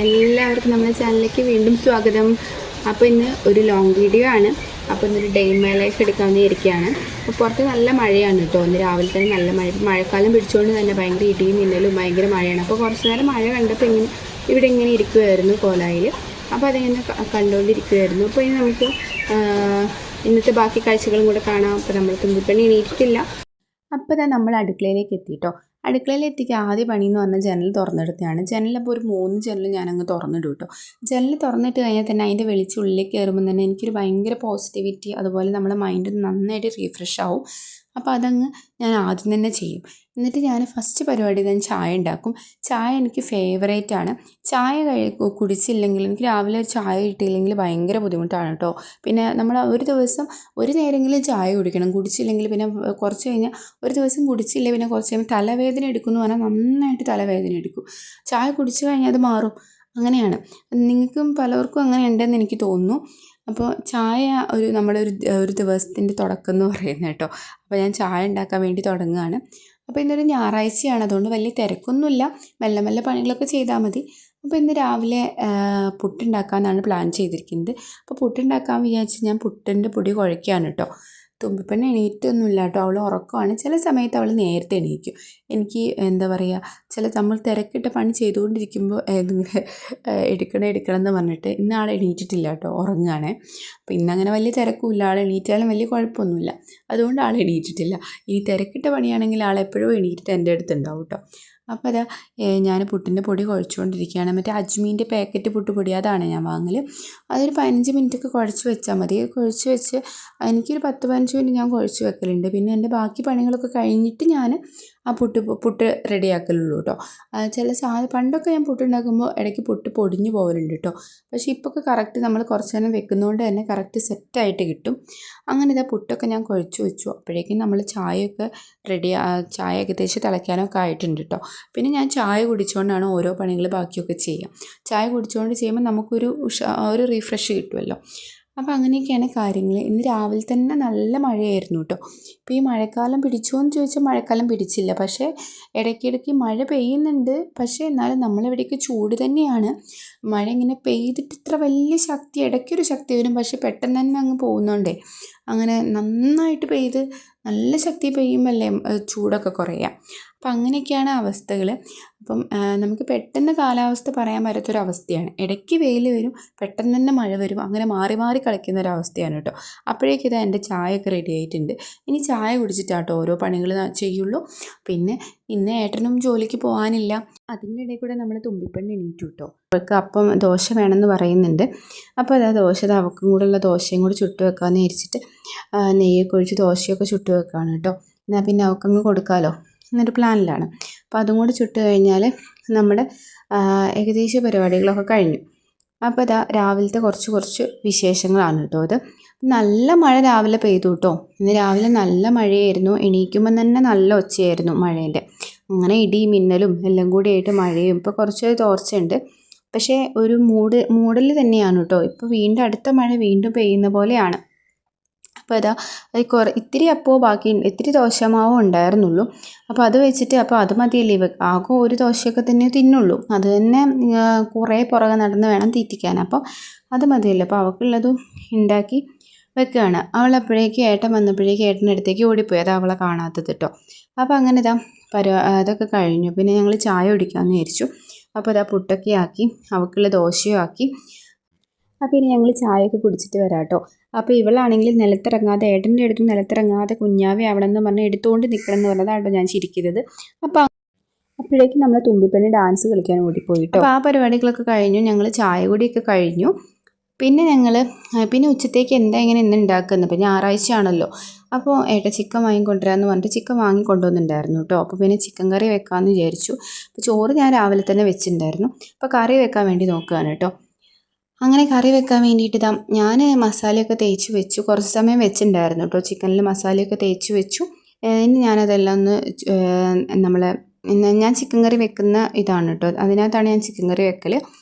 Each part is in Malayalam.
എല്ലാവർക്കും നമ്മുടെ ചാനലിലേക്ക് വീണ്ടും സ്വാഗതം. അപ്പോൾ ഇന്ന് ഒരു ലോങ് വീഡിയോ ആണ്. അപ്പോൾ ഇന്നൊരു ഡേ ഇൻ മൈ ലൈഫ് എടുക്കാമെന്ന് ഇരിക്കുകയാണ്. അപ്പോൾ പുറത്ത് നല്ല മഴയാണ് കേട്ടോ. ഇന്ന് രാവിലെ തന്നെ നല്ല മഴക്കാലം പിടിച്ചുകൊണ്ട് തന്നെ ഭയങ്കര ഇടിയും മിന്നലും ഭയങ്കര മഴയാണ്. അപ്പോൾ കുറച്ച് നേരം മഴ കണ്ടപ്പോൾ ഇവിടെ ഇങ്ങനെ ഇരിക്കുമായിരുന്നു കോലായിൽ. അപ്പോൾ അതിങ്ങനെ കണ്ടുകൊണ്ടിരിക്കുമായിരുന്നു. അപ്പോൾ ഇനി നമുക്ക് ഇന്നത്തെ ബാക്കി കാഴ്ചകളും കൂടെ കാണാം. അപ്പോൾ നമ്മൾ തുമ്പിപ്പണി എണീറ്റിട്ടില്ല. അപ്പോൾ നമ്മൾ അടുക്കളയിലേക്ക് എത്തിയിട്ടോ. അടുക്കളയിലെത്തിക്ക് ആദ്യ പണി എന്ന് പറഞ്ഞാൽ ജനൽ തുറന്നെടുത്തതാണ്. ജനലപ്പോൾ ഒരു 3 ജനൽ ഞാനങ്ങ് തുറന്നിടും കേട്ടോ. ജനൽ തുറന്നിട്ട് കഴിഞ്ഞാൽ തന്നെ അതിൻ്റെ വെളിച്ചം ഉള്ളിലേക്ക് കയറുമ്പോൾ തന്നെ എനിക്കൊരു ഭയങ്കര പോസിറ്റിവിറ്റി, അതുപോലെ നമ്മുടെ മൈൻഡ് നന്നായിട്ട് റീഫ്രഷ് ആവും. അപ്പോൾ അതങ്ങ് ഞാൻ ആദ്യം തന്നെ ചെയ്യും. എന്നിട്ട് ഞാൻ ഫസ്റ്റ് പരിപാടി തന്നെ ചായ ഉണ്ടാക്കും. ചായ എനിക്ക് ഫേവറേറ്റാണ്. ചായ കുടിച്ചില്ലെങ്കിൽ, എനിക്ക് രാവിലെ ചായ കിട്ടിയില്ലെങ്കിൽ ഭയങ്കര ബുദ്ധിമുട്ടാണ് കേട്ടോ. പിന്നെ നമ്മൾ ഒരു ദിവസം ഒരു നേരമെങ്കിലും ചായ കുടിക്കണം. കുടിച്ചില്ലെങ്കിൽ പിന്നെ കുറച്ച് കഴിഞ്ഞാൽ, ഒരു ദിവസം കുടിച്ചില്ലെങ്കിൽ പിന്നെ കുറച്ച് കഴിയുമ്പോൾ തലവേദന എടുക്കുമെന്ന് പറഞ്ഞാൽ നന്നായിട്ട് തലവേദന എടുക്കും. ചായ കുടിച്ചു കഴിഞ്ഞാൽ അത് മാറും. അങ്ങനെയാണ്. നിങ്ങൾക്കും പലർക്കും അങ്ങനെ ഉണ്ടെന്ന് എനിക്ക് തോന്നുന്നു. അപ്പോൾ ചായ നമ്മുടെ ഒരു ദിവസത്തിൻ്റെ തുടക്കം എന്ന് പറയുന്നത് കേട്ടോ. അപ്പോൾ ഞാൻ ചായ ഉണ്ടാക്കാൻ വേണ്ടി തുടങ്ങുകയാണ്. അപ്പോൾ ഇന്നൊരു ഞായറാഴ്ചയാണ്, അതുകൊണ്ട് വലിയ തിരക്കൊന്നുമില്ല. മെല്ലെ മെല്ലെ പണികളൊക്കെ ചെയ്താൽ മതി. അപ്പോൾ ഇന്ന് രാവിലെ പുട്ടുണ്ടാക്കാമെന്നാണ് പ്ലാൻ ചെയ്തിരിക്കുന്നത്. അപ്പോൾ പുട്ടുണ്ടാക്കാൻ വിചാരിച്ച് ഞാൻ പുട്ടിൻ്റെ പൊടി കുഴയ്ക്കുകയാണ് കേട്ടോ. തുമ്പിപ്പെണ്ണ് എണീറ്റൊന്നുമില്ല കേട്ടോ. അവൾ ഉറക്കമാണ്. ചില സമയത്ത് അവൾ നേരത്തെ എണീക്കും. എനിക്ക് എന്താ പറയുക, നമ്മൾ തിരക്കിട്ട പണി ചെയ്തുകൊണ്ടിരിക്കുമ്പോൾ എടുക്കണം എന്ന് പറഞ്ഞിട്ട് ഇന്ന് ആൾ എണീറ്റിട്ടില്ല കേട്ടോ, ഉറങ്ങുകയാണേ. അപ്പോൾ ഇന്നങ്ങനെ വലിയ തിരക്കുമില്ല. ആൾ എണീറ്റാലും വലിയ കുഴപ്പമൊന്നുമില്ല. അതുകൊണ്ട് ആൾ എണീറ്റിട്ടില്ല. ഈ തിരക്കിട്ട പണിയാണെങ്കിൽ ആൾ എപ്പോഴും എണീറ്റിട്ട് എൻ്റെ അടുത്തുണ്ടാവും കേട്ടോ. അപ്പോൾ അതാ ഞാൻ പുട്ടിൻ്റെ പൊടി കുഴച്ചുകൊണ്ടിരിക്കുകയാണ്. മറ്റേ അജ്മീൻ്റെ പാക്കറ്റ് പുട്ടുപൊടി, അതാണ് ഞാൻ വാങ്ങൽ. അതൊരു 15 മിനിറ്റൊക്കെ കുഴച്ച് വെച്ചാൽ മതി. കുഴച്ച് വെച്ച് എനിക്കൊരു 10-15 മിനിറ്റ് ഞാൻ കുഴച്ച് വെക്കലുണ്ട്. പിന്നെ എൻ്റെ ബാക്കി പണികളൊക്കെ കഴിഞ്ഞിട്ട് ഞാൻ ആ പുട്ട് റെഡിയാക്കലുള്ളൂ കേട്ടോ. പണ്ടൊക്കെ ഞാൻ പുട്ടുണ്ടാക്കുമ്പോൾ ഇടയ്ക്ക് പുട്ട് പൊടിഞ്ഞു പോകലുണ്ട് കേട്ടോ. പക്ഷേ ഇപ്പോഴൊക്കെ കറക്റ്റ് നമ്മൾ കുറച്ച് നേരം വെക്കുന്നതുകൊണ്ട് തന്നെ കറക്റ്റ് സെറ്റായിട്ട് കിട്ടും. അങ്ങനെ ഇതാ പുട്ടൊക്കെ ഞാൻ കുഴച്ച് വെച്ചു. അപ്പോഴേക്കും നമ്മൾ ചായ ഏകദേശം തിളയ്ക്കാനൊക്കെ ആയിട്ടുണ്ട് കേട്ടോ. പിന്നെ ഞാൻ ചായ കുടിച്ചുകൊണ്ടാണ് ഓരോ പണികൾ ബാക്കിയൊക്കെ ചെയ്യുക. ചായ കുടിച്ചുകൊണ്ട് ചെയ്യുമ്പോൾ നമുക്കൊരു റീഫ്രഷ് കിട്ടുമല്ലോ. അപ്പോൾ അങ്ങനെയൊക്കെയാണ് കാര്യങ്ങൾ. ഇന്ന് രാവിലെ തന്നെ നല്ല മഴയായിരുന്നു കേട്ടോ. ഇപ്പോൾ ഈ മഴക്കാലം പിടിച്ചോ എന്ന് ചോദിച്ചാൽ മഴക്കാലം പിടിച്ചില്ല. പക്ഷേ ഇടയ്ക്കിടയ്ക്ക് മഴ പെയ്യുന്നുണ്ട്. പക്ഷേ എന്നാലും നമ്മളിവിടേക്ക് ചൂട് തന്നെയാണ്. മഴ ഇങ്ങനെ പെയ്തിട്ട് ഇത്ര വലിയ ശക്തി, ഇടയ്ക്കൊരു ശക്തി വരും, പക്ഷേ പെട്ടെന്ന് തന്നെ അങ്ങ് പോകുന്നുണ്ടേ. അങ്ങനെ നന്നായിട്ട് പെയ്ത് നല്ല ശക്തി പെയ്യുമ്പല്ലേ ചൂടൊക്കെ കുറയുക. അപ്പം അങ്ങനെയൊക്കെയാണ് അവസ്ഥകൾ. അപ്പം നമുക്ക് പെട്ടെന്ന് കാലാവസ്ഥ പറയാൻ പറ്റാത്തൊരവസ്ഥയാണ്. ഇടയ്ക്ക് വെയിൽ വരും, പെട്ടെന്ന് തന്നെ മഴ വരും. അങ്ങനെ മാറി മാറി കളിക്കുന്ന ഒരവസ്ഥയാണ് കേട്ടോ. അപ്പോഴേക്കും ഇതാ എൻ്റെ ചായയൊക്കെ റെഡി ആയിട്ടുണ്ട്. ഇനി ചായ കുടിച്ചിട്ടാട്ടോ ഓരോ പണികൾ ചെയ്യുള്ളൂ. പിന്നെ ഇന്ന് ഏട്ടനും ജോലിക്ക് പോകാനില്ല. അതിൻ്റെ ഇടയിൽ കൂടെ നമ്മൾ തുമ്പിപ്പെണ്ണ് എണീറ്റു കേട്ടോ. അവൾക്ക് അപ്പം ദോശ വേണമെന്ന് പറയുന്നുണ്ട്. അപ്പോൾ അതാ അവൾക്കും കൂടെ ഉള്ള ദോശയും കൂടി ചുട്ട് വെക്കാമെന്ന് വിചാരിച്ചിട്ട് നെയ്യൊക്കെ ഒഴിച്ച് ദോശയൊക്കെ ചുട്ട് വെക്കുകയാണ് കേട്ടോ. എന്നാൽ പിന്നെ അവൾക്കങ്ങ് കൊടുക്കാമല്ലോ എന്നൊരു പ്ലാനിലാണ്. അപ്പോൾ അതും കൂടി ചുട്ട് കഴിഞ്ഞാൽ നമ്മുടെ ഏകദേശ പരിപാടികളൊക്കെ കഴിഞ്ഞു. അപ്പോൾ ഇതാ രാവിലത്തെ കുറച്ച് വിശേഷങ്ങളാണ് കേട്ടോ ഇത്. നല്ല മഴ രാവിലെ പെയ്തു കേട്ടോ. ഇന്ന് രാവിലെ നല്ല മഴയായിരുന്നു. എണീക്കുമ്പം തന്നെ നല്ല ഒച്ചയായിരുന്നു മഴേൻ്റെ. അങ്ങനെ ഇടി മിന്നലും എല്ലാം കൂടി ആയിട്ട് മഴയും. ഇപ്പോൾ കുറച്ച് തോർച്ചയുണ്ട്. പക്ഷേ ഒരു മൂടൽ തന്നെയാണ് കേട്ടോ. ഇപ്പോൾ വീണ്ടും അടുത്ത മഴ വീണ്ടും പെയ്യുന്ന പോലെയാണ്. അപ്പോൾ അതാ ഇത്തിരി ഇത്തിരി ദോശമാവോ ഉണ്ടായിരുന്നുള്ളൂ. അപ്പോൾ അത് വെച്ചിട്ട്, അപ്പോൾ അത് മതിയല്ലേ, ആകെ ഒരു ദോശയൊക്കെ തന്നെ തിന്നുള്ളൂ. അത് തന്നെ കുറേ പുറകെ നടന്ന് വേണം തീറ്റിക്കാൻ. അപ്പോൾ അത് മതിയല്ലോ. അപ്പോൾ അവൾക്കുള്ളതും ഉണ്ടാക്കി വെക്കുകയാണ്. അവളപ്പോഴേക്ക് ഏട്ടൻ വന്നപ്പോഴേക്ക് ഏട്ടൻ്റെ അടുത്തേക്ക് ഓടിപ്പോയി. അത് അവളെ കാണാത്തത് കേട്ടോ. അപ്പോൾ അങ്ങനെ അതൊക്കെ കഴിഞ്ഞു. പിന്നെ ഞങ്ങൾ ചായ കുടിക്കാമെന്ന് വിചാരിച്ചു. അപ്പോൾ അതാ പുട്ടൊക്കെ ആക്കി, അവൾക്കുള്ള ദോശയും ആക്കി. അപ്പോൾ ഇനി ഞങ്ങൾ ചായയൊക്കെ കുടിച്ചിട്ട് വരാം കേട്ടോ. അപ്പോൾ ഇവളാണെങ്കിൽ നിലത്തിറങ്ങാതെ, ഏട്ടൻ്റെ അടുത്ത് നിലത്തിറങ്ങാതെ കുഞ്ഞാവെ ആവണമെന്ന് പറഞ്ഞ് എടുത്തുകൊണ്ട് നിൽക്കണം എന്ന് പറഞ്ഞതാണ് ഞാൻ ചിരിക്കുന്നത്. അപ്പോൾ അപ്പോഴേക്കും നമ്മൾ തുമ്പിപ്പെണ്ണ് ഡാൻസ് കളിക്കാൻ ഓടിപ്പോയിട്ടോ. അപ്പോൾ ആ പരിപാടികളൊക്കെ കഴിഞ്ഞു. ഞങ്ങൾ ചായ കൂടിയൊക്കെ കഴിഞ്ഞു. പിന്നെ ഉച്ചത്തേക്ക് ഇന്ന് ഉണ്ടാക്കുന്നത്, ഇപ്പോൾ ഞായറാഴ്ച ആണല്ലോ. അപ്പോൾ ഏട്ടൻ ചിക്കൻ വാങ്ങിക്കൊണ്ടുവരാമെന്ന് പറഞ്ഞിട്ട് ചിക്കൻ വാങ്ങിക്കൊണ്ടുവന്നിട്ടുണ്ടായിരുന്നു കേട്ടോ. അപ്പോൾ പിന്നെ ചിക്കൻ കറി വെക്കാമെന്ന് വിചാരിച്ചു. അപ്പോൾ ചോറ് ഞാൻ രാവിലെ തന്നെ വെച്ചിട്ടുണ്ടായിരുന്നു. അപ്പോൾ കറി വെക്കാൻ വേണ്ടി നോക്കുകയാണ് കേട്ടോ. അങ്ങനെ കറി വെക്കാൻ വേണ്ടിയിട്ട് ഞാൻ മസാലയൊക്കെ തേച്ച് വെച്ചു. കുറച്ച് സമയം വെച്ചിട്ടുണ്ടായിരുന്നു കേട്ടോ. ചിക്കനിൽ മസാലയൊക്കെ തേച്ച് വെച്ചു. ഇനി ഞാനതെല്ലാം ഞാൻ ചിക്കൻ കറി വെക്കുന്ന ഇതാണ് കേട്ടോ. അതിനകത്താണ് ഞാൻ ചിക്കൻ കറി വെക്കൽ.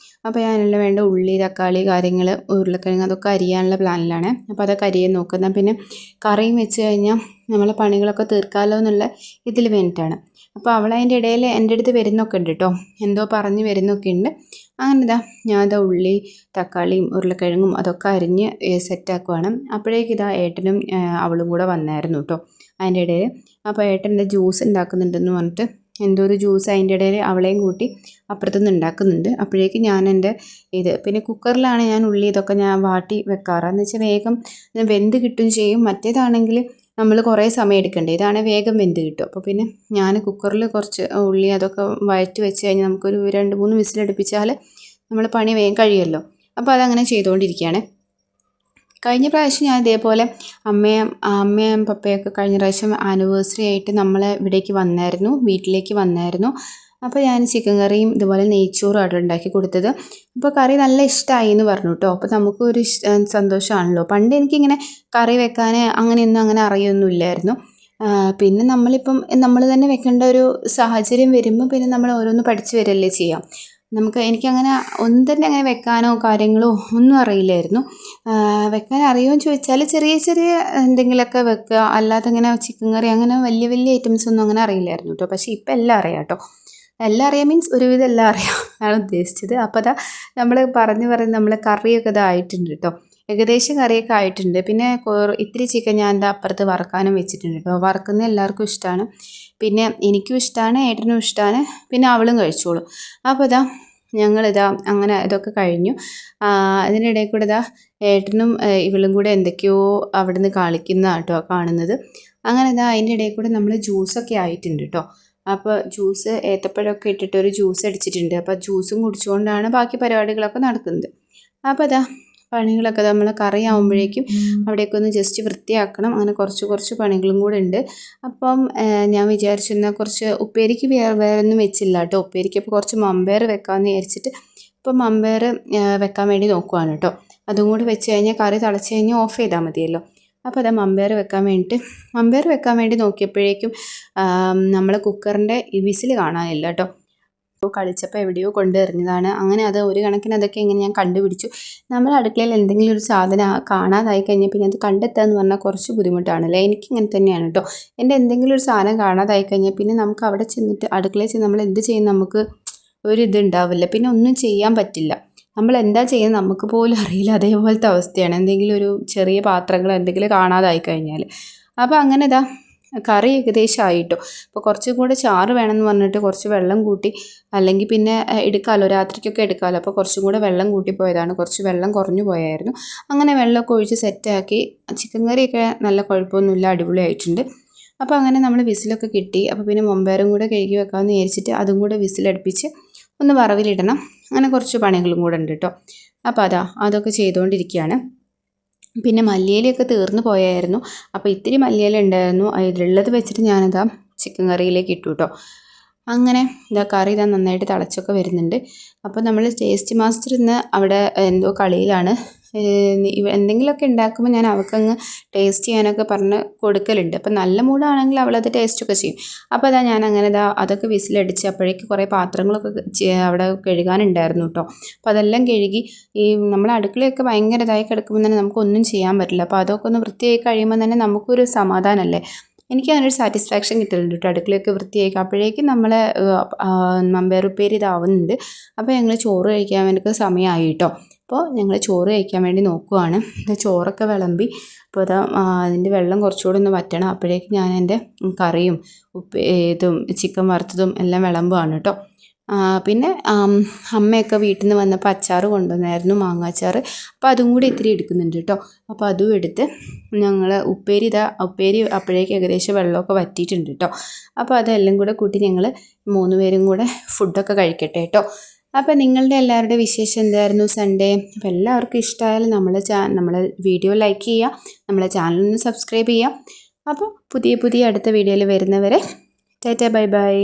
അപ്പോൾ ഞാനെല്ലാം വേണ്ട ഉള്ളി, തക്കാളി, കാര്യങ്ങൾ, ഉരുളക്കിഴങ്ങ് അതൊക്കെ അരിയാനുള്ള പ്ലാനിലാണ്. അപ്പോൾ അതൊക്കെ അരിയാൻ നോക്കുന്നത്. പിന്നെ കറിയും വെച്ച് കഴിഞ്ഞാൽ നമ്മളെ പണികളൊക്കെ തീർക്കാമല്ലോ എന്നുള്ള ഇതിൽ വേണ്ടിയിട്ടാണ്. അപ്പോൾ അവളതിൻ്റെ ഇടയിൽ എൻ്റെ അടുത്ത് വരുന്നൊക്കെ ഉണ്ട് കേട്ടോ. എന്തോ പറഞ്ഞ് വരുന്നൊക്കെ ഉണ്ട്. അങ്ങനെ ഇതാ ഞാൻ ഇതാ ഉള്ളി തക്കാളിയും ഉരുളക്കിഴങ്ങും അതൊക്കെ അരിഞ്ഞ് സെറ്റാക്കുവാണ്. അപ്പോഴേക്ക് ഇതാ ഏട്ടനും അവളും കൂടെ വന്നായിരുന്നു കേട്ടോ അതിൻ്റെ ഇടയിൽ. അപ്പോൾ ഏട്ടൻ്റെ ജ്യൂസ് ഉണ്ടാക്കുന്നുണ്ടെന്ന് പറഞ്ഞിട്ട് എന്തോ ഒരു ജ്യൂസ് അതിൻ്റെ ഇടയിൽ അവളെയും കൂട്ടി അപ്പുറത്തുനിന്ന് ഉണ്ടാക്കുന്നുണ്ട്. അപ്പോഴേക്ക് ഞാൻ എൻ്റെ പിന്നെ കുക്കറിലാണ് ഞാൻ ഉള്ളി ഇതൊക്കെ ഞാൻ വാട്ടി വെക്കാറ്. എന്ന് വെച്ചാൽ വേഗം വെന്ത് കിട്ടുകയും ചെയ്യും. മറ്റേതാണെങ്കിൽ നമ്മൾ കുറേ സമയം എടുക്കണ്ടേ, ഇതാണെങ്കിൽ വേഗം വെന്ത് കിട്ടും. അപ്പോൾ പിന്നെ ഞാൻ കുക്കറിൽ കുറച്ച് ഉള്ളി അതൊക്കെ വഴറ്റി വെച്ച് കഴിഞ്ഞാൽ നമുക്കൊരു 2-3 വിസിലടുപ്പിച്ചാൽ നമ്മൾ പണി വേഗം കഴിയുമല്ലോ. അപ്പോൾ അതങ്ങനെ ചെയ്തുകൊണ്ടിരിക്കുകയാണ്. കഴിഞ്ഞ പ്രാവശ്യം ഞാൻ ഇതേപോലെ അമ്മയും പപ്പയൊക്കെ കഴിഞ്ഞ പ്രാവശ്യം ആനിവേഴ്സറി ആയിട്ട് നമ്മളെ ഇവിടേക്ക് വന്നായിരുന്നു, വീട്ടിലേക്ക് വന്നായിരുന്നു. അപ്പോൾ ഞാൻ ചിക്കൻ കറിയും ഇതുപോലെ നെയ്ച്ചോറും അവിടെ ഉണ്ടാക്കി കൊടുത്തത്. അപ്പോൾ കറി നല്ല ഇഷ്ടമായി എന്ന് പറഞ്ഞു കേട്ടോ. അപ്പോൾ നമുക്കൊരു സന്തോഷമാണല്ലോ. പണ്ട് എനിക്കിങ്ങനെ കറി വെക്കാൻ അങ്ങനെയൊന്നും അങ്ങനെ അറിയൊന്നുമില്ലായിരുന്നു. പിന്നെ നമ്മളിപ്പം നമ്മൾ തന്നെ വെക്കേണ്ട ഒരു സാഹചര്യം വരുമ്പോൾ പിന്നെ നമ്മൾ ഓരോന്ന് പഠിച്ച് വരല്ലേ ചെയ്യാം. എനിക്കങ്ങനെ ഒന്നും തന്നെ അങ്ങനെ വെക്കാനോ കാര്യങ്ങളോ ഒന്നും അറിയില്ലായിരുന്നു. വെക്കാൻ അറിയുമോ എന്ന് ചോദിച്ചാൽ ചെറിയ ചെറിയ എന്തെങ്കിലുമൊക്കെ വെക്കുക, അല്ലാതെ ഇങ്ങനെ ചിക്കൻ കറി അങ്ങനെ വലിയ വലിയ ഐറ്റംസ് ഒന്നും അങ്ങനെ അറിയില്ലായിരുന്നു കേട്ടോ. പക്ഷേ ഇപ്പം എല്ലാം അറിയാം കേട്ടോ. എല്ലാം അറിയാം മീൻസ് ഒരുവിധം എല്ലാം അറിയാം ആണ് ഉദ്ദേശിച്ചത്. അപ്പോൾ അതാ നമ്മൾ പറഞ്ഞ് നമ്മളെ കറിയൊക്കെ ഇതായിട്ടുണ്ട് കേട്ടോ. ഏകദേശം കറിയൊക്കെ ആയിട്ടുണ്ട്. പിന്നെ ഇത്തിരി ചിക്കൻ ഞാൻ എന്താ അപ്പുറത്ത് വറക്കാനും വെച്ചിട്ടുണ്ട് കേട്ടോ. വറക്കുന്നത് എല്ലാവർക്കും ഇഷ്ടമാണ്, പിന്നെ എനിക്കും ഇഷ്ടമാണ്, ഏട്ടനും ഇഷ്ടമാണ്, പിന്നെ അവളും കഴിച്ചോളും. അപ്പോൾ ഇതാ ഞങ്ങളിതാ അങ്ങനെ ഇതൊക്കെ കഴിഞ്ഞു. അതിനിടയിൽ കൂടെ ഇതാ ഏട്ടനും ഇവളും കൂടെ എന്തൊക്കെയോ അവിടെ നിന്ന് കളിക്കുന്ന കേട്ടോ കാണുന്നത്. അങ്ങനെ ഇതാ അതിൻ്റെ ഇടയിൽ കൂടെ നമ്മൾ ജ്യൂസൊക്കെ ആയിട്ടുണ്ട് കേട്ടോ. അപ്പോൾ ജ്യൂസ് ഏത്തപ്പഴമൊക്കെ ഇട്ടിട്ട് ഒരു ജ്യൂസ് അടിച്ചിട്ടുണ്ട്. അപ്പോൾ ജ്യൂസും കുടിച്ചുകൊണ്ടാണ് ബാക്കി പരിപാടികളൊക്കെ നടക്കുന്നത്. അപ്പോൾ അതാ പണികളൊക്കെ നമ്മൾ കറി ആകുമ്പോഴേക്കും അവിടേക്ക് ഒന്ന് ജസ്റ്റ് വൃത്തിയാക്കണം. അങ്ങനെ കുറച്ച് പണികളും കൂടെ ഉണ്ട്. അപ്പം ഞാൻ വിചാരിച്ചിരുന്ന കുറച്ച് ഉപ്പേരിക്ക് വേറെ ഒന്നും വെച്ചില്ല കേട്ടോ. ഉപ്പേരിക്ക് അപ്പോൾ കുറച്ച് മമ്പയർ വെക്കാമെന്ന് വിചാരിച്ചിട്ട് ഇപ്പം മമ്പയർ വെക്കാൻ വേണ്ടി നോക്കുവാണ് കേട്ടോ. അതും കൂടി വെച്ച് കഴിഞ്ഞാൽ കറി തിളച്ച് കഴിഞ്ഞാൽ ഓഫ് ചെയ്താൽ മതിയല്ലോ. അപ്പോൾ അതാ മമ്പയർ വെക്കാൻ വേണ്ടി നോക്കിയപ്പോഴേക്കും നമ്മൾ കുക്കറിൻ്റെ ഈ വിസിൽ കാണാനില്ല കേട്ടോ. കളിച്ചപ്പോൾ എവിടെയോ കൊണ്ടെറിഞ്ഞതാണ്. അങ്ങനെ അത് ഒരു കണക്കിന് അതൊക്കെ എങ്ങനെ ഞാൻ കണ്ടുപിടിച്ചു. നമ്മൾ അടുക്കളയിൽ എന്തെങ്കിലും ഒരു സാധനം കാണാതായി കഴിഞ്ഞാൽ പിന്നെ അത് കണ്ടെത്തുക എന്ന് പറഞ്ഞാൽ കുറച്ച് ബുദ്ധിമുട്ടാണല്ലേ. എനിക്കിങ്ങനെ തന്നെയാണ് കേട്ടോ. എൻ്റെ എന്തെങ്കിലും ഒരു സാധനം കാണാതായി കഴിഞ്ഞാൽ പിന്നെ നമുക്ക് അവിടെ ചെന്നിട്ട് അടുക്കളയിൽ ചെന്ന് നമ്മൾ എന്ത് ചെയ്യും നമുക്ക് ഒരു ഇതുണ്ടാവില്ല, പിന്നെ ഒന്നും ചെയ്യാൻ പറ്റില്ല. നമ്മൾ എന്താ ചെയ്യുന്നത് നമുക്ക് പോലും അറിയില്ല. അതേപോലത്തെ അവസ്ഥയാണ് എന്തെങ്കിലും ഒരു ചെറിയ പാത്രങ്ങൾ എന്തെങ്കിലും കാണാതായി കഴിഞ്ഞാൽ. അപ്പോൾ അങ്ങനെ ഇതാ കറി ഏകദേശം ആയിട്ടോ. അപ്പോൾ കുറച്ചും കൂടെ ചാറ് വേണമെന്ന് പറഞ്ഞിട്ട് കുറച്ച് വെള്ളം കൂട്ടി, അല്ലെങ്കിൽ പിന്നെ എടുക്കാമല്ലോ രാത്രിക്കൊക്കെ എടുക്കാമല്ലോ. അപ്പോൾ കുറച്ചും കൂടെ വെള്ളം കൂട്ടിപ്പോയതാണ്, കുറച്ച് വെള്ളം കുറഞ്ഞു പോയായിരുന്നു. അങ്ങനെ വെള്ളമൊക്കെ ഒഴിച്ച് സെറ്റാക്കി. ചിക്കൻ കറിയൊക്കെ നല്ല കുഴപ്പമൊന്നുമില്ല, അടിപൊളിയായിട്ടുണ്ട്. അപ്പോൾ അങ്ങനെ നമ്മൾ വിസിലൊക്കെ കിട്ടി. അപ്പോൾ പിന്നെ മമ്പയറും കൂടെ കഴുകി വെക്കാമെന്ന് വിചാരിച്ചിട്ട് അതും കൂടെ വിസിലടുപ്പിച്ച് ഒന്ന് വറവിലിടണം. അങ്ങനെ കുറച്ച് പണികളും കൂടെ ഉണ്ട് കേട്ടോ. അപ്പോൾ അതൊക്കെ ചെയ്തുകൊണ്ടിരിക്കുകയാണ്. പിന്നെ മല്ലിയിലയൊക്കെ തീർന്നു പോയായിരുന്നു. അപ്പോൾ ഇത്തിരി മല്ലിയില ഉണ്ടായിരുന്നു, അതിലുള്ളത് വെച്ചിട്ട് ഞാനിതാ ചിക്കൻ കറിയിലേക്ക് ഇട്ടു കേട്ടോ. അങ്ങനെ കറി നന്നായിട്ട് തിളച്ചൊക്കെ വരുന്നുണ്ട്. അപ്പോൾ നമ്മൾ ടേസ്റ്റ് മാസ്റ്റർ ഇന്ന് അവിടെ എന്തോ കളിയിലാണ്. എന്തെങ്കിലുമൊക്കെ ഉണ്ടാക്കുമ്പോൾ ഞാൻ അവൾക്കങ്ങ് ടേസ്റ്റ് ചെയ്യാനൊക്കെ പറഞ്ഞ് കൊടുക്കലുണ്ട്. അപ്പോൾ നല്ല മൂടാണെങ്കിൽ അവളത് ടേസ്റ്റൊക്കെ ചെയ്യും. അപ്പോൾ ഞാൻ അങ്ങനെ അതൊക്കെ വിസിലടിച്ച് അപ്പോഴേക്ക് കുറേ പാത്രങ്ങളൊക്കെ അവിടെ കഴുകാനുണ്ടായിരുന്നു കേട്ടോ. അപ്പോൾ അതെല്ലാം കഴുകി. നമ്മൾ അടുക്കളയൊക്കെ ഭയങ്കര ഇതായി കിടക്കുമ്പോൾ തന്നെ നമുക്കൊന്നും ചെയ്യാൻ പറ്റില്ല. അപ്പോൾ അതൊക്കെ ഒന്ന് വൃത്തിയായി കഴിയുമ്പോൾ തന്നെ നമുക്കൊരു സമാധാനമല്ലേ. എനിക്ക് അതിനൊരു സാറ്റിസ്ഫാക്ഷൻ കിട്ടുന്നുണ്ട് കേട്ടോ. അടുക്കളയൊക്കെ വൃത്തിയായി അപ്പോഴേക്കും നമ്മളെ മമ്പയർ ഉപ്പേരി ഇതാവുന്നുണ്ട്. അപ്പോൾ ഞങ്ങൾ ചോറ് കഴിക്കാൻ വേണ്ടി സമയമായി കേട്ടോ. അപ്പോൾ ഞങ്ങൾ ചോറ് കഴിക്കാൻ വേണ്ടി നോക്കുവാണ്. ചോറൊക്കെ വിളമ്പി. അപ്പോൾ അതിൻ്റെ വെള്ളം കുറച്ചുകൂടെ ഒന്ന് വറ്റണം. അപ്പോഴേക്കും ഞാൻ എൻ്റെ കറിയും ഇതും ചിക്കൻ വറുത്തതും എല്ലാം വിളമ്പുവാണ് കേട്ടോ. പിന്നെ അമ്മയൊക്കെ വീട്ടിൽ നിന്ന് വന്നപ്പോൾ അച്ചാർ കൊണ്ടുവന്നായിരുന്നു, മാങ്ങാച്ചാർ. അപ്പോൾ അതും കൂടി ഇത്തിരി എടുക്കുന്നുണ്ട് കേട്ടോ. അപ്പോൾ അതും എടുത്ത് ഞങ്ങൾ ഉപ്പേരി അപ്പോഴേക്ക് ഏകദേശം വെള്ളമൊക്കെ വറ്റിയിട്ടുണ്ട് കേട്ടോ. അപ്പോൾ അതെല്ലാം കൂടെ കൂട്ടി ഞങ്ങൾ 3 പേരും കൂടെ ഫുഡൊക്കെ കഴിക്കട്ടെ കേട്ടോ. അപ്പോൾ നിങ്ങളുടെ എല്ലാവരുടെ വിശേഷം എന്തായിരുന്നു സൺഡേ? അപ്പോൾ എല്ലാവർക്കും ഇഷ്ടമായാലും നമ്മളെ വീഡിയോ ലൈക്ക് ചെയ്യുക, നമ്മളെ ചാനലൊന്ന് സബ്സ്ക്രൈബ് ചെയ്യുക. അപ്പോൾ പുതിയ അടുത്ത വീഡിയോയിൽ വരുന്നവരെ ടാറ്റാ ബൈ ബൈ.